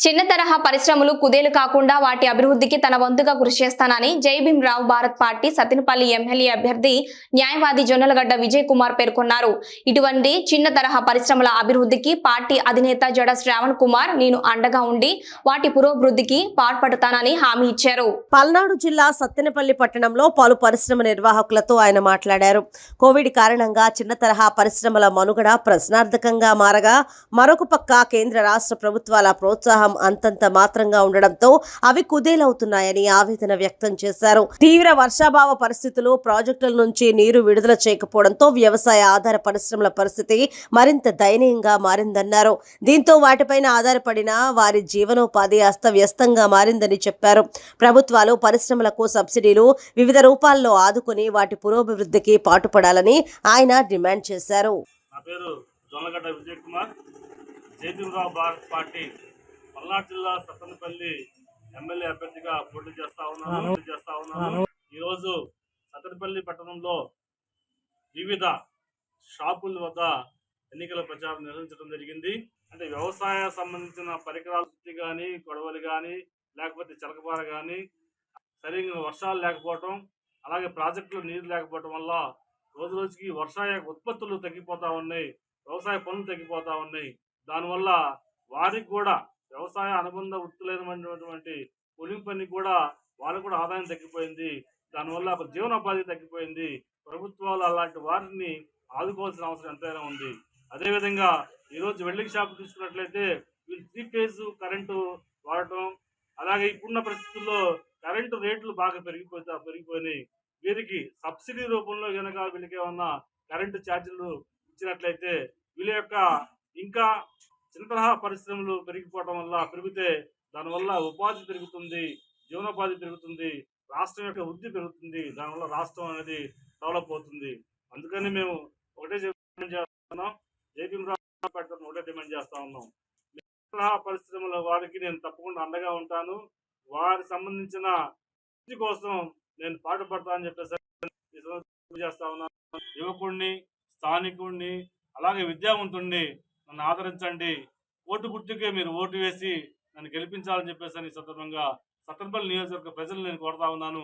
చిన్న తరహా పరిశ్రమలు కుదేలు కాకుండా వాటి అభివృద్ధికి తన వంతుగా కృషి చేస్తానని జై భీమ్ రావు భారత్ పార్టీ సత్తినపల్లి ఎమ్మెల్యే అభ్యర్థి న్యాయవాది జొన్నలగడ్డ విజయ్ కుమార్ పేర్కొన్నారు. ఇటువంటి చిన్న తరహా పరిశ్రమల అభివృద్ధికి పార్టీ అధినేత జడ శ్రావణ్ కుమార్ నేను అండగా ఉండి వాటి పురోభివృద్ధికి పాటుపడతానని హామీ ఇచ్చారు. పల్నాడు జిల్లా సత్తెనపల్లి పట్టణంలో పలు పరిశ్రమ నిర్వాహకులతో ఆయన మాట్లాడారు. కోవిడ్ కారణంగా చిన్న తరహా పరిశ్రమల మనుగడ ప్రశ్నార్థకంగా మారగా మరొక పక్క కేంద్ర రాష్ట్ర ప్రభుత్వాల ప్రోత్సాహం అంతంత మాత్రంగా ఉండడంతో అవి కుదేలవుతున్నాయని ఆవేదన వ్యక్తం చేశారు. తీవ్ర వర్షాభావ పరిస్థితులు, ప్రాజెక్టుల నుంచి నీరు విడుదల చేయకపోవడంతో వ్యవసాయ ఆధార పరిశ్రమల పరిస్థితి మరింత దయనీయంగా మారిందన్నారు. దీంతో వాటిపైన ఆధారపడిన వారి జీవనోపాధి అస్తవ్యస్తంగా మారిందని చెప్పారు. ప్రభుత్వాలు పరిశ్రమలకు సబ్సిడీలు వివిధ రూపాల్లో ఆదుకుని వాటి పురోభివృద్ధికి పాటుపడాలని ఆయన డిమాండ్ చేశారు. నా పేరు జొన్నలగడ్డ విజయ్ కుమార్, జై భీమ్ రావు భారత్ పార్టీ పల్నాడు జిల్లా సత్తెనపల్లి ఎమ్మెల్యే అభ్యర్థిగా పోటీ చేస్తా ఉన్నాను. ఈరోజు సత్తెనపల్లి పట్టణంలో వివిధ షాపుల వద్ద ఎన్నికల ప్రచారం నిర్వహించడం జరిగింది. అంటే వ్యవసాయ సంబంధించిన పరికరాలు కానీ, గొడవలు కానీ, లేకపోతే చిలకపార కానీ, సరిగ్గా వర్షాలు లేకపోవటం, అలాగే ప్రాజెక్టులు నీరు లేకపోవటం వల్ల రోజు రోజుకి వర్షాయ ఉత్పత్తులు తగ్గిపోతూ ఉన్నాయి, వ్యవసాయ పనులు తగ్గిపోతూ ఉన్నాయి. దానివల్ల వారికి కూడా వ్యవసాయ అనుబంధ వృత్తులైనటువంటి కూలింగ్ పని కూడా వాళ్ళకు కూడా ఆదాయం తగ్గిపోయింది. దానివల్ల జీవనోపాధి తగ్గిపోయింది. ప్రభుత్వాలు అలాంటి వారిని ఆదుకోవాల్సిన అవసరం ఎంతైనా ఉంది. అదేవిధంగా ఈరోజు వెల్డింగ్ షాప్ తీసుకున్నట్లయితే వీళ్ళు 3 ఫేజ్ కరెంటు వాడటం, అలాగే ఇప్పుడున్న పరిస్థితుల్లో కరెంటు రేట్లు బాగా పెరిగిపోయినాయి. వీరికి సబ్సిడీ రూపంలో కనుక వీళ్ళకి ఏమన్నా కరెంటు ఛార్జీలు ఇచ్చినట్లయితే వీళ్ళ యొక్క ఇంకా చిన్న తరహా పరిశ్రమలు పెరిగితే దానివల్ల ఉపాధి పెరుగుతుంది, జీవనోపాధి పెరుగుతుంది, రాష్ట్రం యొక్క వృద్ధి పెరుగుతుంది. దానివల్ల రాష్ట్రం అనేది డెవలప్ అవుతుంది. అందుకని మేము ఒకటే డిమాండ్ చేస్తున్నాం, జై భీమ్ రావు పార్టీ ఒకటే డిమాండ్ చేస్తా ఉన్నాం. తరహా పరిశ్రమల వారికి నేను తప్పకుండా అండగా ఉంటాను. వారి సంబంధించిన వృద్ధి కోసం నేను పాటుపడతా అని చెప్పేసి చేస్తా ఉన్నాను. యువకుడిని, స్థానికుడిని, అలాగే విద్యావంతుడిని నన్ను ఆదరించండి. ఓటు గుర్తుకే మీరు ఓటు వేసి నన్ను గెలిపించాలని చెప్పేసి సందర్భంగా సత్తెనపల్లి నియోజకవర్గ ప్రజలు నేను కోరుతా ఉన్నాను.